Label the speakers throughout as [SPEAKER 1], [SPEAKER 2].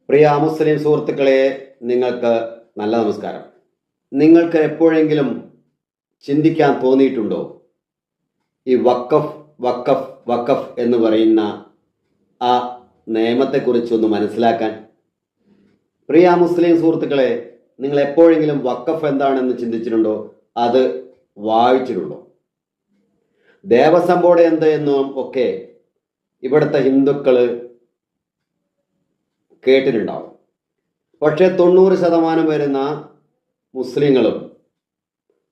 [SPEAKER 1] പ്രിയ മുസ്ലിം സുഹൃത്തുക്കളെ, നിങ്ങൾക്ക് നല്ല നമസ്കാരം. നിങ്ങൾക്ക് എപ്പോഴെങ്കിലും ചിന്തിക്കാൻ തോന്നിയിട്ടുണ്ടോ ഈ വഖഫ് വഖഫ് വഖഫ് എന്ന് പറയുന്ന ആ നിയമത്തെക്കുറിച്ചൊന്ന് മനസ്സിലാക്കാൻ? പ്രിയ മുസ്ലിം സുഹൃത്തുക്കളെ, നിങ്ങൾ എപ്പോഴെങ്കിലും വഖഫ് എന്താണെന്ന് ചിന്തിച്ചിട്ടുണ്ടോ? അത് വായിച്ചിട്ടുണ്ടോ? ദേവസ്വം ബോർഡ് എന്ത് എന്നും ഒക്കെ ഇവിടുത്തെ ഹിന്ദുക്കൾ കേട്ടിട്ടുണ്ടാവും. പക്ഷേ 90% വരുന്ന മുസ്ലിങ്ങളും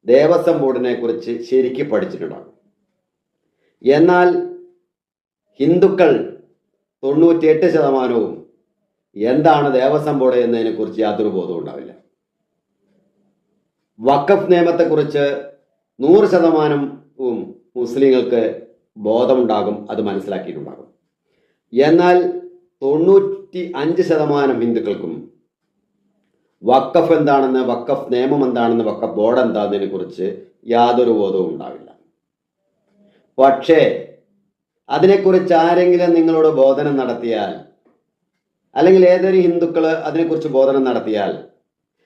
[SPEAKER 1] ദേവസ്വം ബോർഡിനെ കുറിച്ച് ശരിക്കും പഠിച്ചിട്ടുണ്ടാകും. എന്നാൽ ഹിന്ദുക്കൾ 98% എന്താണ് ദേവസ്വം ബോർഡ് എന്നതിനെക്കുറിച്ച് യാതൊരു ബോധവും ഉണ്ടാവില്ല. വഖഫ് നിയമത്തെക്കുറിച്ച് 100% മുസ്ലിങ്ങൾക്ക് ബോധമുണ്ടാകും, അത് മനസ്സിലാക്കിയിട്ടുണ്ടാകും. എന്നാൽ 95% ഹിന്ദുക്കൾക്കും വഖഫ് എന്താണെന്ന്, വഖഫ് നിയമം എന്താണെന്ന്, വഖഫ് ബോർഡ് എന്താണെന്നതിനെ കുറിച്ച് യാതൊരു ബോധവും ഉണ്ടാവില്ല. പക്ഷേ അതിനെക്കുറിച്ച് ആരെങ്കിലും നിങ്ങളോട് ബോധനം നടത്തിയാൽ, അല്ലെങ്കിൽ ഏതൊരു ഹിന്ദുക്കൾ അതിനെക്കുറിച്ച് ബോധനം നടത്തിയാൽ,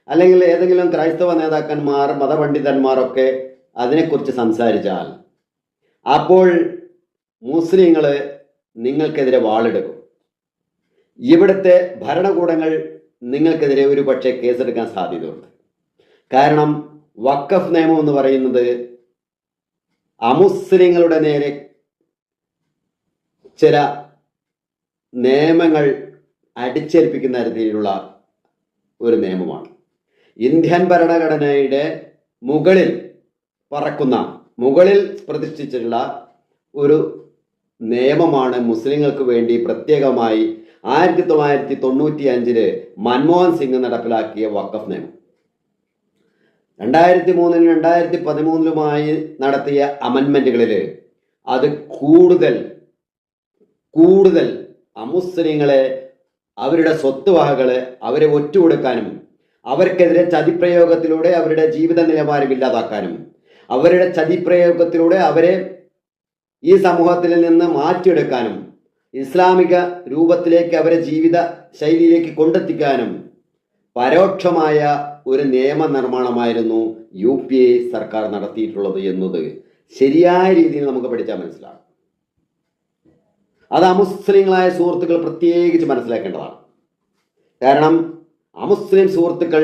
[SPEAKER 1] അല്ലെങ്കിൽ ഏതെങ്കിലും ക്രൈസ്തവ നേതാക്കന്മാർ, മതപണ്ഡിതന്മാരൊക്കെ അതിനെക്കുറിച്ച് സംസാരിച്ചാൽ, അപ്പോൾ മുസ്ലിങ്ങൾ നിങ്ങൾക്കെതിരെ വാളെടുക്കും. ഇവിടുത്തെ ഭരണകൂടങ്ങൾ നിങ്ങൾക്കെതിരെ ഒരു പക്ഷേ കേസെടുക്കാൻ സാധ്യതയുണ്ട്. കാരണം വഖഫ് നിയമം എന്ന് പറയുന്നത് അമുസ്ലിങ്ങളുടെ നേരെ ചില നിയമങ്ങൾ അടിച്ചേൽപ്പിക്കുന്ന രീതിയിലുള്ള ഒരു നിയമമാണ്. ഇന്ത്യൻ ഭരണഘടനയുടെ മുകളിൽ പറക്കുന്ന, മുകളിൽ പ്രതിഷ്ഠിച്ചിട്ടുള്ള ഒരു നിയമമാണ് മുസ്ലിങ്ങൾക്ക് വേണ്ടി പ്രത്യേകമായി 1995 മൻമോഹൻ സിംഗ് നടപ്പിലാക്കിയ വഖഫ് നിയമം. 2003 2013 നടത്തിയ അമെൻമെന്റുകളിൽ അത് കൂടുതൽ അമുസ്ലിങ്ങളെ, അവരുടെ സ്വത്തുവകകളെ അവരെ ഒറ്റുകൊടുക്കാനും, അവർക്കെതിരെ ചതിപ്രയോഗത്തിലൂടെ അവരുടെ ജീവിത നിലവാരം ഇല്ലാതാക്കാനും, അവരുടെ ചതിപ്രയോഗത്തിലൂടെ അവരെ ഈ സമൂഹത്തിൽ നിന്ന് മാറ്റിയെടുക്കാനും, ഇസ്ലാമിക രൂപത്തിലേക്ക് അവരെ ജീവിത ശൈലിയിലേക്ക് കൊണ്ടെത്തിക്കാനും പരോക്ഷമായ ഒരു നിയമനിർമ്മാണമായിരുന്നു UPA സർക്കാർ നടത്തിയിട്ടുള്ളത് എന്നത് ശരിയായ രീതിയിൽ നമുക്ക് പഠിച്ചാൽ മനസ്സിലാകും. അത് അമുസ്ലിങ്ങളായ സുഹൃത്തുക്കൾ പ്രത്യേകിച്ച് മനസ്സിലാക്കേണ്ടതാണ്. കാരണം അമുസ്ലിം സുഹൃത്തുക്കൾ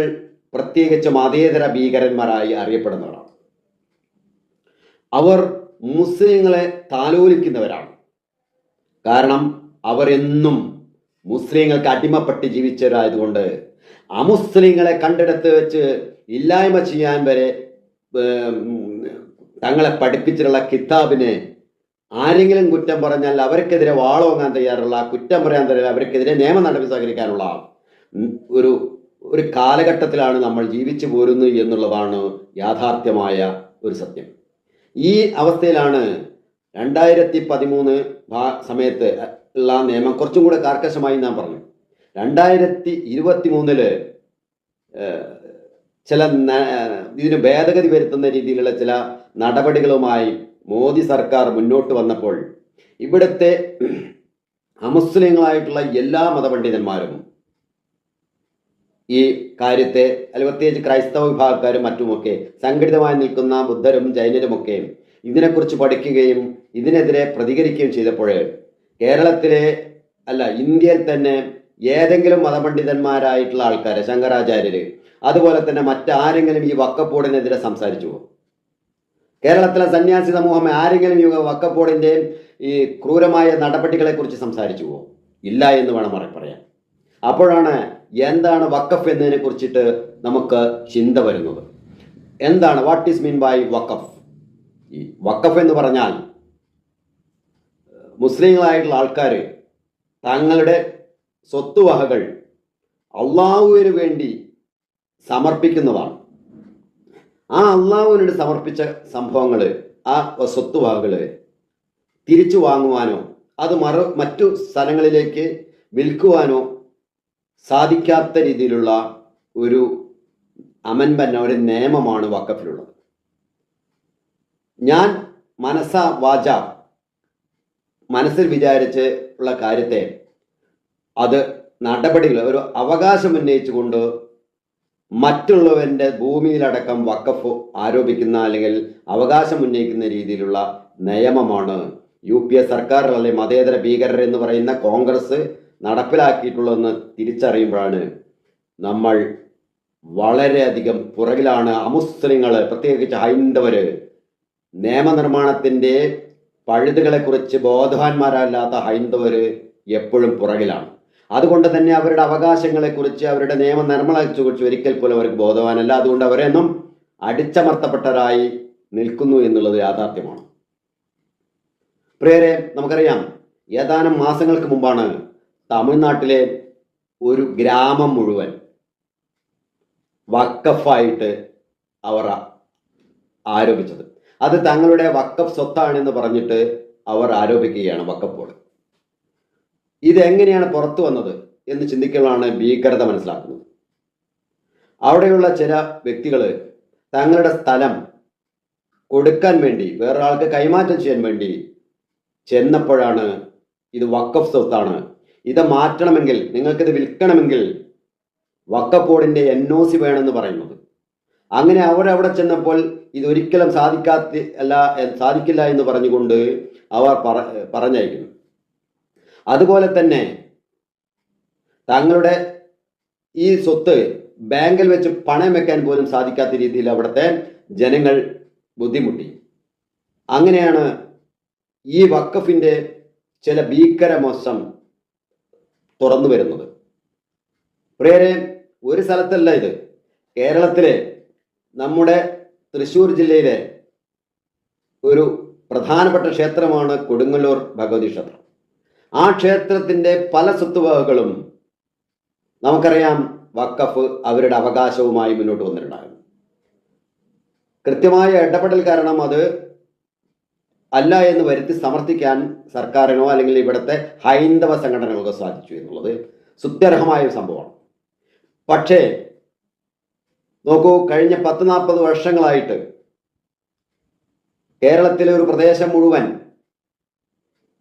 [SPEAKER 1] പ്രത്യേകിച്ച് മതേതര ഭീകരന്മാരായി അറിയപ്പെടുന്നവരാണ്. അവർ മുസ്ലിങ്ങളെ താലോലിക്കുന്നവരാണ്. കാരണം അവർ എന്നും മുസ്ലിങ്ങൾക്ക് അടിമപ്പെട്ട് ജീവിച്ചവരായതുകൊണ്ട് അമുസ്ലിങ്ങളെ കണ്ടെടുത്ത് വെച്ച് ഇല്ലായ്മ ചെയ്യാൻ വരെ തങ്ങളെ പഠിപ്പിച്ചിട്ടുള്ള കിതാബിനെ ആരെങ്കിലും കുറ്റം പറഞ്ഞാൽ അവർക്കെതിരെ വാളോങ്ങാൻ തയ്യാറുള്ള, കുറ്റം പറയാൻ തയ്യാറുള്ള, അവർക്കെതിരെ നിയമ നടപടി സ്വീകരിക്കാനുള്ള ഒരു കാലഘട്ടത്തിലാണ് നമ്മൾ ജീവിച്ചു പോരുന്നത് എന്നുള്ളതാണ് യാഥാർത്ഥ്യമായ ഒരു സത്യം. ഈ അവസ്ഥയിലാണ് 2013 സമയത്ത് ഉള്ള നിയമം കുറച്ചും കൂടെ കർക്കശമായി നാം പറഞ്ഞു. 2023 ചില ഇതിന് ഭേദഗതി വരുത്തുന്ന രീതിയിലുള്ള ചില നടപടികളുമായി മോദി സർക്കാർ മുന്നോട്ട് വന്നപ്പോൾ ഇവിടുത്തെ അമുസ്ലിങ്ങളായിട്ടുള്ള എല്ലാ മതപണ്ഡിതന്മാരും ഈ കാര്യത്തെ, അല്ലെങ്കിൽ പ്രത്യേകിച്ച് ക്രൈസ്തവ വിഭാഗക്കാരും മറ്റുമൊക്കെ സംഘടിതമായി നിൽക്കുന്ന ബുദ്ധരും ജൈനരുമൊക്കെ ഇതിനെക്കുറിച്ച് പഠിക്കുകയും ഇതിനെതിരെ പ്രതികരിക്കുകയും ചെയ്തപ്പോൾ കേരളത്തിലെ ഇന്ത്യയിൽ തന്നെ ഏതെങ്കിലും മതപണ്ഡിതന്മാരായിട്ടുള്ള ആൾക്കാർ, ശങ്കരാചാര്യര്, അതുപോലെ തന്നെ മറ്റാരെങ്കിലും ഈ വഖഫ് ബോർഡിനെതിരെ സംസാരിച്ചുവോ? കേരളത്തിലെ സന്യാസി സമൂഹം ആരെങ്കിലും ഈ വഖഫ് ബോർഡിൻ്റെ ഈ ക്രൂരമായ നടപടികളെക്കുറിച്ച് സംസാരിച്ചുവോ? ഇല്ല എന്ന് വേണം പറയാൻ. അപ്പോഴാണ് എന്താണ് വഖഫ് എന്നതിനെ കുറിച്ചിട്ട് നമുക്ക് ചിന്ത വരുന്നത്. എന്താണ്, വാട്ട് ഈസ് മീൻ ബൈ വഖഫ്? ഈ വഖഫ് എന്ന് പറഞ്ഞാൽ മുസ്ലിങ്ങളായിട്ടുള്ള ആൾക്കാർ തങ്ങളുടെ സ്വത്തുവകകൾ അള്ളാഹുവിന് വേണ്ടി സമർപ്പിക്കുന്നതാണ്. ആ അള്ളാഹുവിനോട് സമർപ്പിച്ച സംഭവങ്ങൾ, ആ സ്വത്തുവകകൾ തിരിച്ചു വാങ്ങുവാനോ അത് മറ്റു സ്ഥലങ്ങളിലേക്ക് വിൽക്കുവാനോ സാധിക്കാത്ത രീതിയിലുള്ള ഒരു അമെൻമെന്റ്, ഒരു നിയമമാണ് വഖഫിലുള്ളത്. ഞാൻ മനസ്സിൽ വിചാരിച്ച് ഉള്ള കാര്യത്തെ അത് നടപടികൾ, ഒരു അവകാശം ഉന്നയിച്ചുകൊണ്ട് മറ്റുള്ളവന്റെ ഭൂമിയിലടക്കം വഖഫ് ആരോപിക്കുന്ന അല്ലെങ്കിൽ അവകാശം ഉന്നയിക്കുന്ന രീതിയിലുള്ള നിയമമാണ് UPA സർക്കാർ അല്ലെ മതേതര ഭീകരർ എന്ന് പറയുന്ന കോൺഗ്രസ് നടപ്പിലാക്കിയിട്ടുള്ളതെന്ന് തിരിച്ചറിയുമ്പോഴാണ് നമ്മൾ വളരെയധികം പുറകിലാണ്. അമുസ്ലിങ്ങൾ, പ്രത്യേകിച്ച് ഹൈന്ദവര്, നിയമനിർമ്മാണത്തിന്റെ പഴുതുകളെക്കുറിച്ച് ബോധവാന്മാരല്ലാത്ത ഹൈന്ദവര് എപ്പോഴും പുറകിലാണ്. അതുകൊണ്ട് തന്നെ അവരുടെ അവകാശങ്ങളെക്കുറിച്ച്, അവരുടെ നിയമനിർമ്മാണത്തെക്കുറിച്ച് ഒരിക്കൽ പോലും അവർക്ക് ബോധവാനല്ല. അതുകൊണ്ട് അവരെന്നും അടിച്ചമർത്തപ്പെട്ടവരായി നിൽക്കുന്നു എന്നുള്ളത് യാഥാർത്ഥ്യമാണ്. പ്രിയരെ, നമുക്കറിയാം, ഏതാനും മാസങ്ങൾക്ക് മുമ്പാണ് തമിഴ്നാട്ടിലെ ഒരു ഗ്രാമം മുഴുവൻ വഖഫായിട്ട് അവർ ആരോപിച്ചത്. അത് തങ്ങളുടെ വഖഫ് സ്വത്താണെന്ന് പറഞ്ഞിട്ട് അവർ ആരോപിക്കുകയാണ് വഖഫ് ബോർഡ്. ഇതെങ്ങനെയാണ് പുറത്തു വന്നത് എന്ന് ചിന്തിക്കുമ്പോഴാണ് ഭീകരത മനസ്സിലാക്കുന്നത്. അവിടെയുള്ള ചില വ്യക്തികൾ തങ്ങളുടെ സ്ഥലം കൊടുക്കാൻ വേണ്ടി, വേറൊരാൾക്ക് കൈമാറ്റം ചെയ്യാൻ വേണ്ടി ചെന്നപ്പോഴാണ് ഇത് വഖഫ് സ്വത്താണ്, ഇത് മാറ്റണമെങ്കിൽ, നിങ്ങൾക്കിത് വിൽക്കണമെങ്കിൽ വഖഫ് ബോർഡിന്റെ NOC വേണമെന്ന് പറയുന്നത്. അങ്ങനെ അവരവിടെ ചെന്നപ്പോൾ ഇതൊരിക്കലും സാധിക്കില്ല എന്ന് പറഞ്ഞുകൊണ്ട് അവർ പറഞ്ഞയക്കുന്നു. അതുപോലെ തന്നെ തങ്ങളുടെ ഈ സ്വത്ത് ബാങ്കിൽ വെച്ച് പണയം വെക്കാൻ പോലും സാധിക്കാത്ത രീതിയിൽ അവിടുത്തെ ജനങ്ങൾ ബുദ്ധിമുട്ടി. അങ്ങനെയാണ് ഈ വഖഫിന്റെ ചില ഭീകരമോശം തുറന്നു വരുന്നത്. പ്രിയരെ, ഒരു സ്ഥലത്തല്ല ഇത്. കേരളത്തിലെ നമ്മുടെ തൃശ്ശൂർ ജില്ലയിലെ ഒരു പ്രധാനപ്പെട്ട ക്ഷേത്രമാണ് കൊടുങ്ങല്ലൂർ ഭഗവതി ക്ഷേത്രം. ആ ക്ഷേത്രത്തിന്റെ പല സ്വത്തുവകകളും നമുക്കറിയാം വഖഫ് അവരുടെ അവകാശവുമായി മുന്നോട്ട് വന്നിട്ടുണ്ടായിരുന്നു. കൃത്യമായ ഇടപെടൽ കാരണം അത് അല്ല എന്ന് വരുത്തി സമർത്ഥിക്കാൻ സർക്കാരിനോ അല്ലെങ്കിൽ ഇവിടുത്തെ ഹൈന്ദവ സംഘടനകൾക്കോ സാധിച്ചു എന്നുള്ളത് സുത്യർഹമായ ഒരു സംഭവമാണ്. പക്ഷേ നോക്കൂ, കഴിഞ്ഞ 10-40 വർഷങ്ങളായിട്ട് കേരളത്തിലെ ഒരു പ്രദേശം മുഴുവൻ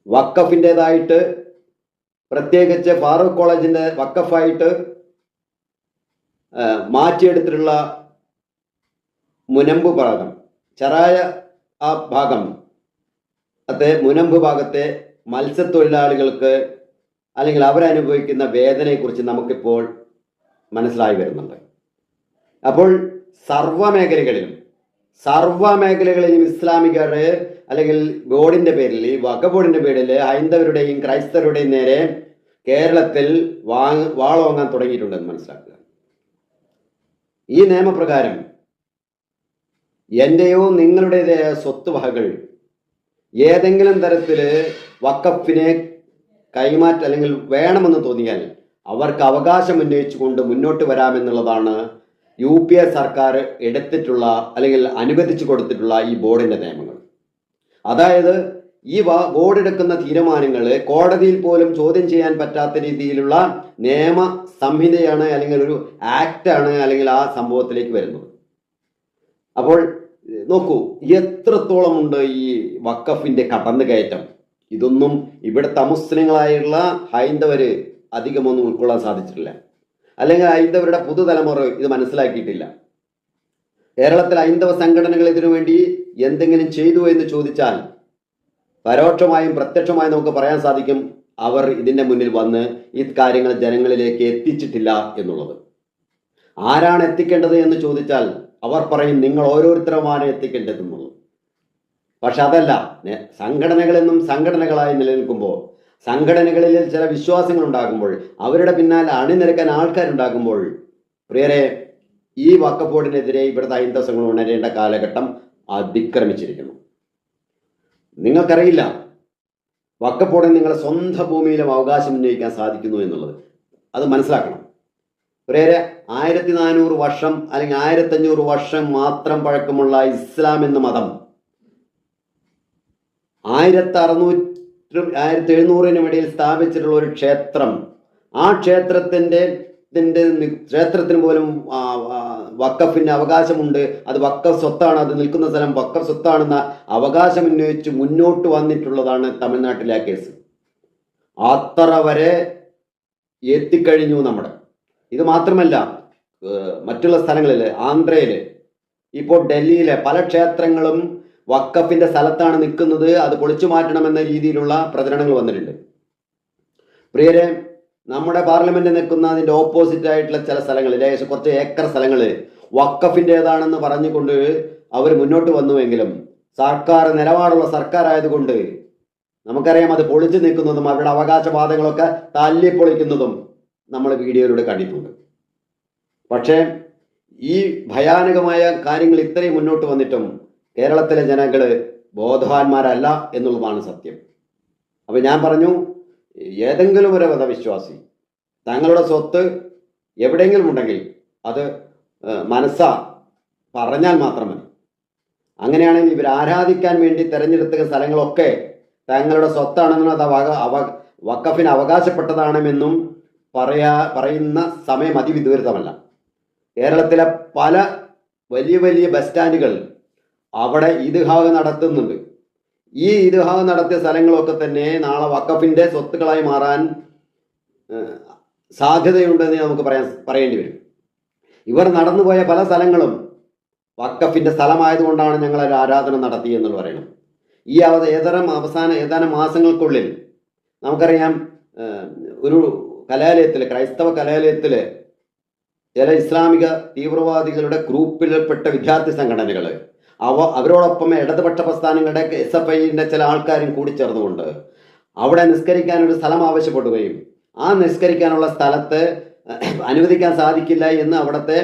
[SPEAKER 1] വഖഫിൻ്റെതായിട്ട്, പ്രത്യേകിച്ച് ഫാറൂഖ് കോളേജിന്റെ വഖഫായിട്ട് മാറ്റിയെടുത്തിട്ടുള്ള മുനമ്പ് ഭാഗം, ചെറായ ആ ഭാഗം, മുനമ്പ് ഭാഗത്തെ മത്സ്യത്തൊഴിലാളികൾക്ക് അല്ലെങ്കിൽ അവരനുഭവിക്കുന്ന വേദനയെക്കുറിച്ച് നമുക്കിപ്പോൾ മനസ്സിലായി വരുന്നുണ്ട്. അപ്പോൾ സർവ്വ മേഖലകളിലും ഇസ്ലാമികരുടെ അല്ലെങ്കിൽ ബോർഡിന്റെ പേരിൽ, ഈ വഖഫ് ബോർഡിന്റെ പേരിൽ ഹൈന്ദവരുടെയും ക്രൈസ്തവരുടെയും നേരെ കേരളത്തിൽ വാളോങ്ങാൻ തുടങ്ങിയിട്ടുണ്ടെന്ന് മനസ്സിലാക്കുക. ഈ നിയമപ്രകാരം എന്റെയോ നിങ്ങളുടേതായ സ്വത്തുവകകൾ ഏതെങ്കിലും തരത്തിൽ വഖഫിനെ കൈമാറ്റം അല്ലെങ്കിൽ വേണമെന്ന് തോന്നിയാൽ അവർക്ക് അവകാശം ഉന്നയിച്ചുകൊണ്ട് മുന്നോട്ട് വരാമെന്നുള്ളതാണ് UPA സർക്കാർ എടുത്തിട്ടുള്ള അല്ലെങ്കിൽ അനുവദിച്ചു കൊടുത്തിട്ടുള്ള ഈ ബോർഡിന്റെ നിയമങ്ങൾ. അതായത് ഈ ബോർഡ് എടുക്കുന്ന തീരുമാനങ്ങൾ കോടതിയിൽ പോലും ചോദ്യം ചെയ്യാൻ പറ്റാത്ത രീതിയിലുള്ള നിയമ സംഹിതയാണ് അല്ലെങ്കിൽ ഒരു ആക്റ്റാണ് അല്ലെങ്കിൽ ആ സംഭവത്തിലേക്ക് വരുന്നത്. അപ്പോൾ നോക്കൂ, എത്രത്തോളം ഉണ്ട് ഈ വഖഫിന്റെ കടന്നുകയറ്റം. ഇതൊന്നും ഇവിടുത്തെ അമുസ്ലിങ്ങളായുള്ള ഹൈന്ദവര് അധികമൊന്നും ഉൾക്കൊള്ളാൻ സാധിച്ചിട്ടില്ല, അല്ലെങ്കിൽ ഹൈന്ദവരുടെ പുതുതലമുറ ഇത് മനസ്സിലാക്കിയിട്ടില്ല. കേരളത്തിലെ ഹൈന്ദവ സംഘടനകൾ ഇതിനു വേണ്ടി എന്തെങ്കിലും ചെയ്തു എന്ന് ചോദിച്ചാൽ പരോക്ഷമായും പ്രത്യക്ഷമായും നമുക്ക് പറയാൻ സാധിക്കും, അവർ ഇതിന്റെ മുന്നിൽ വന്ന് ഈ കാര്യങ്ങൾ ജനങ്ങളിലേക്ക് എത്തിച്ചിട്ടില്ല എന്നുള്ളത്. ആരാണ് എത്തിക്കേണ്ടത് എന്ന് ചോദിച്ചാൽ അവർ പറയും, നിങ്ങൾ ഓരോരുത്തരുമാണ് എത്തിക്കേണ്ടതെന്നുള്ളത്. പക്ഷെ അതല്ല, സംഘടനകളെന്നും സംഘടനകളായി നിലനിൽക്കുമ്പോൾ, സംഘടനകളിൽ ചില വിശ്വാസങ്ങൾ ഉണ്ടാകുമ്പോൾ, അവരുടെ പിന്നാലെ അണിനിരക്കാൻ ആൾക്കാരുണ്ടാകുമ്പോൾ, പ്രിയരെ, ഈ വഖഫ് ബോർഡിനെതിരെ ഇവിടുത്തെ ഹൈന്ദവ സംഘങ്ങൾ ഉണരേണ്ട കാലഘട്ടം അതിക്രമിച്ചിരിക്കുന്നു. നിങ്ങൾക്കറിയില്ല വഖഫ് ബോർഡിന് നിങ്ങളുടെ സ്വന്തം ഭൂമിയിലും അവകാശം ഉന്നയിക്കാൻ സാധിക്കുന്നു എന്നുള്ളത്. അത് മനസ്സിലാക്കണം. പ്രിയരെ, 1400 വർഷം അല്ലെങ്കിൽ 1500 വർഷം മാത്രം പഴക്കമുള്ള ഇസ്ലാം എന്ന മതം 1600-1700 ഇടയിൽ സ്ഥാപിച്ചിട്ടുള്ള ഒരു ക്ഷേത്രം, ആ ക്ഷേത്രത്തിന് പോലും വഖഫിന് അവകാശമുണ്ട്, അത് വഖഫ് സ്വത്താണ്, അത് നിൽക്കുന്ന സ്ഥലം വഖഫ് സ്വത്താണെന്ന അവകാശം ഉന്നയിച്ച് മുന്നോട്ട് വന്നിട്ടുള്ളതാണ് തമിഴ്നാട്ടിലെ കേസ്. അത്ര വരെ എത്തിക്കഴിഞ്ഞു നമ്മുടെ. ഇത് മാത്രമല്ല, മറ്റുള്ള സ്ഥലങ്ങളിൽ, ആന്ധ്രയിൽ, ഇപ്പോൾ ഡൽഹിയിലെ പല ക്ഷേത്രങ്ങളും വഖഫിന്റെ സ്ഥലത്താണ് നിൽക്കുന്നത്, അത് പൊളിച്ചു മാറ്റണമെന്ന രീതിയിലുള്ള പ്രചരണങ്ങൾ വന്നിട്ടുണ്ട്. പ്രിയരെ, നമ്മുടെ പാർലമെന്റ് നിൽക്കുന്ന അതിന്റെ ഓപ്പോസിറ്റ് ആയിട്ടുള്ള ചില സ്ഥലങ്ങളിൽ, ഏകദേശം കുറച്ച് ഏക്കർ സ്ഥലങ്ങളിൽ വഖഫിൻ്റെതാണെന്ന് പറഞ്ഞുകൊണ്ട് അവർ മുന്നോട്ട് വന്നുവെങ്കിലും സർക്കാർ നിലപാടുള്ള സർക്കാർ ആയതുകൊണ്ട് നമുക്കറിയാം അത് പൊളിച്ചു നിൽക്കുന്നതും അവരുടെ അവകാശവാദങ്ങളൊക്കെ തല്ലിപ്പൊളിക്കുന്നതും നമ്മൾ വീഡിയോയിലൂടെ കണ്ടിട്ടുണ്ട്. പക്ഷേ ഈ ഭയാനകമായ കാര്യങ്ങൾ ഇത്രയും മുന്നോട്ട് വന്നിട്ടും കേരളത്തിലെ ജനങ്ങൾ ബോധവാന്മാരല്ല എന്നുള്ളതാണ് സത്യം. അപ്പോൾ ഞാൻ പറഞ്ഞു, ഏതെങ്കിലും ഒരു മതവിശ്വാസി തങ്ങളുടെ സ്വത്ത് എവിടെയെങ്കിലും ഉണ്ടെങ്കിൽ അത് മനസ്സാ പറഞ്ഞാൽ മാത്രം മതി. അങ്ങനെയാണെങ്കിൽ ഇവർ ആരാധിക്കാൻ വേണ്ടി തിരഞ്ഞെടുത്ത സ്ഥലങ്ങളൊക്കെ തങ്ങളുടെ സ്വത്താണെന്നും അത് വഖഫിന് അവകാശപ്പെട്ടതാണെന്നും പറയുന്ന സമയം അതിവിദൂരമല്ല. കേരളത്തിലെ പല വലിയ വലിയ ബസ് സ്റ്റാൻഡുകൾ അവിടെ ഈദ്ഗാഹ് നടത്തുന്നുണ്ട്. ഈ ഈദ്ഗാഹ് നടത്തിയ സ്ഥലങ്ങളൊക്കെ തന്നെ നാളെ വഖഫിന്റെ സ്വത്തുക്കളായി മാറാൻ സാധ്യതയുണ്ടെന്ന് നമുക്ക് പറയേണ്ടി വരും. ഇവർ നടന്നുപോയ പല സ്ഥലങ്ങളും വഖഫിന്റെ സ്ഥലമായതുകൊണ്ടാണ് ഞങ്ങൾ ഒരു ആരാധന നടത്തി എന്ന് പറയണം. ഈ ഏതാനും മാസങ്ങൾക്കുള്ളിൽ നമുക്കറിയാം, ഒരു കലാലയത്തിൽ, ക്രൈസ്തവ കലാലയത്തിൽ ചില ഇസ്ലാമിക തീവ്രവാദികളുടെ ഗ്രൂപ്പിൽപ്പെട്ട വിദ്യാർത്ഥി സംഘടനകൾ അവരോടൊപ്പം ഇടതുപക്ഷ പ്രസ്ഥാനങ്ങളുടെ SFIന്റെ ചില ആൾക്കാരും കൂടിച്ചേർന്നുകൊണ്ട് അവിടെ നിസ്കരിക്കാനൊരു സ്ഥലം ആവശ്യപ്പെടുകയും ആ നിസ്കരിക്കാനുള്ള സ്ഥലത്ത് അനുവദിക്കാൻ സാധിക്കില്ല എന്ന് അവിടുത്തെ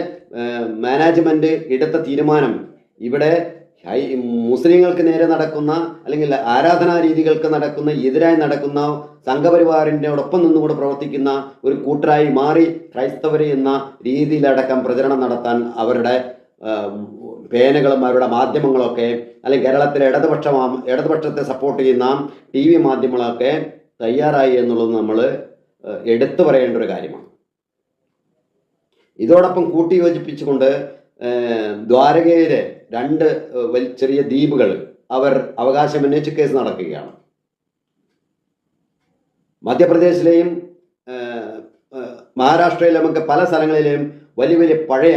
[SPEAKER 1] മാനേജ്മെന്റ് എടുത്ത തീരുമാനം ഇവിടെ മുസ്ലിങ്ങൾക്ക് നേരെ നടക്കുന്ന അല്ലെങ്കിൽ ആരാധനാ രീതികൾക്ക് എതിരായി നടക്കുന്ന സംഘപരിവാറിനോടൊപ്പം നിന്നുകൂടെ പ്രവർത്തിക്കുന്ന ഒരു കൂട്ടരായി മാറി ക്രൈസ്തവരെ എന്ന രീതിയിലടക്കം പ്രചരണം നടത്താൻ അവരുടെ പേനകളും അവരുടെ മാധ്യമങ്ങളൊക്കെ, അല്ലെങ്കിൽ കേരളത്തിലെ ഇടതുപക്ഷത്തെ സപ്പോർട്ട് ചെയ്യുന്ന TV മാധ്യമങ്ങളൊക്കെ തയ്യാറായി എന്നുള്ളത് നമ്മൾ എടുത്തു പറയേണ്ട ഒരു കാര്യമാണ്. ഇതോടൊപ്പം കൂട്ടിയോജിപ്പിച്ചുകൊണ്ട് ദ്വാരകയിലെ 2 ചെറിയ ദ്വീപുകൾ അവർ അവകാശമുന്നയിച്ച് കേസ് നടക്കുകയാണ്. മധ്യപ്രദേശിലെയും മഹാരാഷ്ട്രയിലുമൊക്കെ പല സ്ഥലങ്ങളിലെയും വലിയ വലിയ പഴയ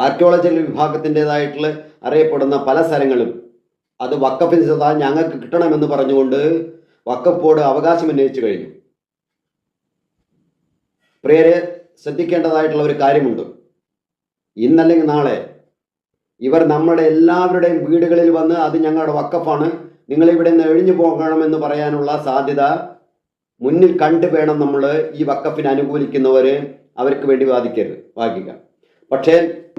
[SPEAKER 1] ആർക്കിയോളജിക്കൽ വിഭാഗത്തിൻ്റെതായിട്ടുള്ള അറിയപ്പെടുന്ന പല സ്ഥലങ്ങളും അത് വഖഫിന് ഞങ്ങൾക്ക് കിട്ടണമെന്ന് പറഞ്ഞുകൊണ്ട് വഖഫ് ബോർഡ് അവകാശമുന്നയിച്ചു കഴിഞ്ഞു. പ്രിയരെ, ശ്രദ്ധിക്കേണ്ടതായിട്ടുള്ള ഒരു കാര്യമുണ്ട്. ഇന്നല്ലെങ്കിൽ നാളെ ഇവർ നമ്മുടെ എല്ലാവരുടെയും വീടുകളിൽ വന്ന് അത് ഞങ്ങളുടെ വഖഫാണ്, നിങ്ങളിവിടെ നിന്ന് എഴിഞ്ഞു പോകണമെന്ന് പറയാനുള്ള സാധ്യത മുന്നിൽ കണ്ടു വേണം നമ്മൾ ഈ വഖഫിനെ അനുകൂലിക്കുന്നവർ അവർക്ക് വേണ്ടി വാദിക്കുക. പക്ഷേ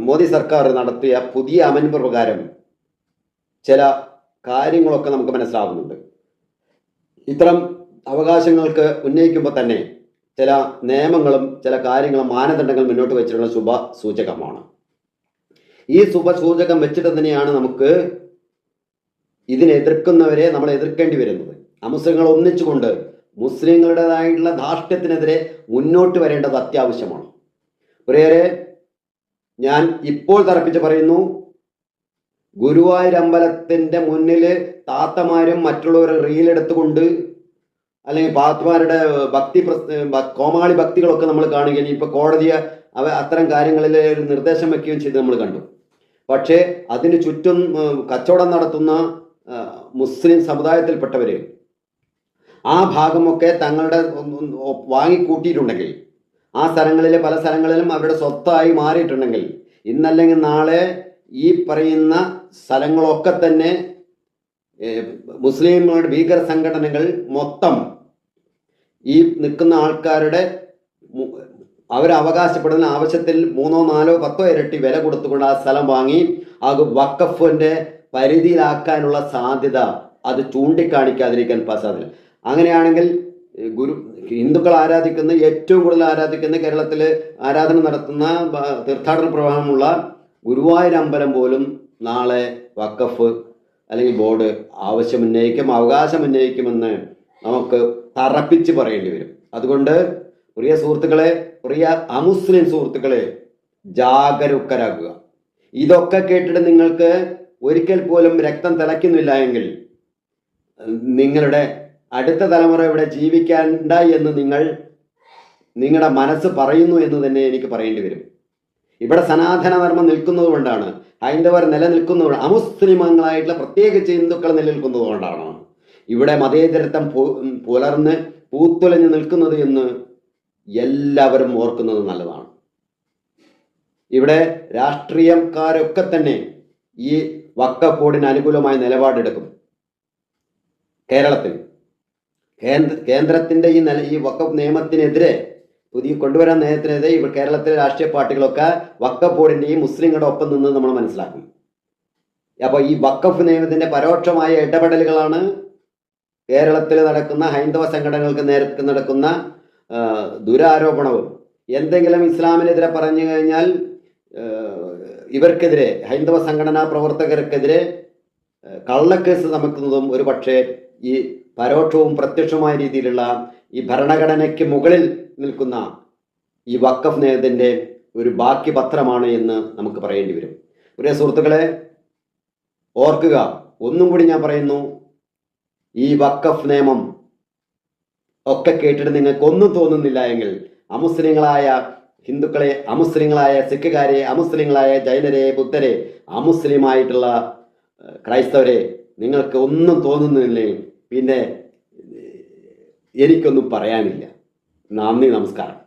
[SPEAKER 1] മോദി സർക്കാർ നടത്തിയ പുതിയ അമൻപ് പ്രകാരം ചില കാര്യങ്ങളൊക്കെ നമുക്ക് മനസ്സിലാകുന്നുണ്ട്. ഇത്തരം അവകാശങ്ങൾക്ക് ഉന്നയിക്കുമ്പോൾ തന്നെ ചില നിയമങ്ങളും ചില കാര്യങ്ങളും മാനദണ്ഡങ്ങൾ മുന്നോട്ട് വെച്ചിട്ടുള്ള ശുഭ സൂചകമാണ്. ഈ ശുഭസൂചകം വെച്ചിട്ട് തന്നെയാണ് നമുക്ക് ഇതിനെ എതിർക്കുന്നവരെ നമ്മൾ എതിർക്കേണ്ടി വരുന്നത്. അമുസ്ലിങ്ങൾ ഒന്നിച്ചുകൊണ്ട് മുസ്ലിങ്ങളുടേതായിട്ടുള്ള ധാർഷ്ട്യത്തിനെതിരെ മുന്നോട്ട് വരേണ്ടത് അത്യാവശ്യമാണ്. പ്രിയരെ, ഞാൻ ഇപ്പോൾ തറപ്പിച്ച് പറയുന്നു, ഗുരുവായൂർ അമ്പലത്തിൻ്റെ മുന്നിൽ താത്തമാരും മറ്റുള്ളവർ റീലെടുത്തുകൊണ്ട് അല്ലെങ്കിൽ പാത്മാരുടെ കോമാളി ഭക്തികളൊക്കെ നമ്മൾ കാണുകയും ഇപ്പോൾ കോടതിയെ അത്തരം കാര്യങ്ങളിൽ ഒരു നിർദ്ദേശം വയ്ക്കുകയും ചെയ്ത് നമ്മൾ കണ്ടു. പക്ഷേ അതിന് ചുറ്റും കച്ചവടം നടത്തുന്ന മുസ്ലിം സമുദായത്തിൽപ്പെട്ടവർ ആ ഭാഗമൊക്കെ തങ്ങളുടെ വാങ്ങിക്കൂട്ടിയിട്ടുണ്ടെങ്കിൽ, ആ സ്ഥലങ്ങളിലെ പല സ്ഥലങ്ങളിലും അവരുടെ സ്വത്തായി മാറിയിട്ടുണ്ടെങ്കിൽ, ഇന്നല്ലെങ്കിൽ നാളെ ഈ പറയുന്ന സ്ഥലങ്ങളൊക്കെ തന്നെ മുസ്ലിങ്ങളുടെ ഭീകര സംഘടനകൾ മൊത്തം ഈ നിൽക്കുന്ന ആൾക്കാരുടെ അവരവകാശപ്പെടുന്ന ആവശ്യത്തിൽ 3, 4, 10 ഇരട്ടി വില കൊടുത്തുകൊണ്ട് ആ സ്ഥലം വാങ്ങി അത് വഖഫിന്റെ പരിധിയിലാക്കാനുള്ള സാധ്യത അത് ചൂണ്ടിക്കാണിക്കാതിരിക്കാൻ സാധ്യത. അങ്ങനെയാണെങ്കിൽ ഹിന്ദുക്കൾ ഏറ്റവും കൂടുതൽ ആരാധിക്കുന്ന കേരളത്തിൽ ആരാധന നടത്തുന്ന തീർത്ഥാടന പ്രവാഹമുള്ള ഗുരുവായൂർ അമ്പലം പോലും നാളെ വഖഫ് അല്ലെങ്കിൽ ബോർഡ് അവകാശമുന്നയിക്കുമെന്ന് നമുക്ക് തറപ്പിച്ച് പറയേണ്ടി വരും. അതുകൊണ്ട് പ്രിയ സുഹൃത്തുക്കളെ, പ്രിയ അമുസ്ലിം സുഹൃത്തുക്കളെ, ജാഗരൂകരാകുക. ഇതൊക്കെ കേട്ടിട്ട് നിങ്ങൾക്ക് ഒരിക്കൽ പോലും രക്തം തിളയ്ക്കുന്നില്ല എങ്കിൽ നിങ്ങളുടെ അടുത്ത തലമുറ ഇവിടെ ജീവിക്കണ്ട എന്ന് നിങ്ങൾ നിങ്ങളുടെ മനസ്സ് പറയുന്നു എന്ന് തന്നെ എനിക്ക് പറയേണ്ടി വരും. ഇവിടെ സനാതന ധർമ്മം നിൽക്കുന്നത് കൊണ്ടാണ്, ഹൈന്ദവർ നിലനിൽക്കുന്നത്, അമുസ്ലിമങ്ങളായിട്ടുള്ള പ്രത്യേകിച്ച് ഹിന്ദുക്കൾ നിലനിൽക്കുന്നത് കൊണ്ടാണ് ഇവിടെ മതേതരത്വം പുലർന്ന് പൂത്തുലഞ്ഞു നിൽക്കുന്നത് എന്ന് എല്ലാവരും ഓർക്കുന്നത് നല്ലതാണ്. ഇവിടെ രാഷ്ട്രീയക്കാരൊക്കെ തന്നെ ഈ വഖഫ് ബോർഡിന് അനുകൂലമായ നിലപാടെടുക്കും. കേരളത്തിൽ കേന്ദ്രത്തിന്റെ ഈ വഖഫ് നിയമത്തിനെതിരെ, പുതിയ കൊണ്ടുവരാൻ നിയമത്തിനെതിരെ കേരളത്തിലെ രാഷ്ട്രീയ പാർട്ടികളൊക്കെ വഖഫ് ബോർഡിന്റെയും മുസ്ലിങ്ങളുടെ ഒപ്പം നിന്ന് നമ്മൾ മനസ്സിലാക്കും. അപ്പോൾ ഈ വഖഫ് നിയമത്തിന്റെ പരോക്ഷമായ ഇടപെടലുകളാണ് കേരളത്തിൽ നടക്കുന്ന ഹൈന്ദവ സംഘടനകൾക്ക് നേരെ നടക്കുന്ന ദുരാരോപണവും. എന്തെങ്കിലും ഇസ്ലാമിനെതിരെ പറഞ്ഞു കഴിഞ്ഞാൽ ഇവർക്കെതിരെ, ഹൈന്ദവ സംഘടനാ പ്രവർത്തകർക്കെതിരെ കള്ളക്കേസ് ചുമക്കുന്നതും ഒരു പക്ഷേ ഈ പരോക്ഷവും പ്രത്യക്ഷവുമായ രീതിയിലുള്ള ഈ ഭരണഘടനയ്ക്ക് മുകളിൽ നിൽക്കുന്ന ഈ വഖഫ് നിയമത്തിൻ്റെ ഒരു ബാക്കി പത്രമാണ് എന്ന് നമുക്ക് പറയേണ്ടി വരും. പ്രിയ സുഹൃത്തുക്കളെ, ഓർക്കുക, ഒന്നും കൂടി ഞാൻ പറയുന്നു, ഈ വഖഫ് നിയമം ഒക്കെ കേട്ടിട്ട് നിങ്ങൾക്കൊന്നും തോന്നുന്നില്ല എങ്കിൽ അമുസ്ലിങ്ങളായ ഹിന്ദുക്കളെ, അമുസ്ലിങ്ങളായ സിഖുകാരെ, അമുസ്ലിങ്ങളായ ജൈനരെ, ബുദ്ധരെ, അമുസ്ലിമായിട്ടുള്ള ക്രൈസ്തവരെ നിങ്ങൾക്ക് ഒന്നും തോന്നുന്നില്ലേ, പിന്നെ എനിക്കൊന്നും പറയാനില്ല. നന്ദി, നമസ്കാരം.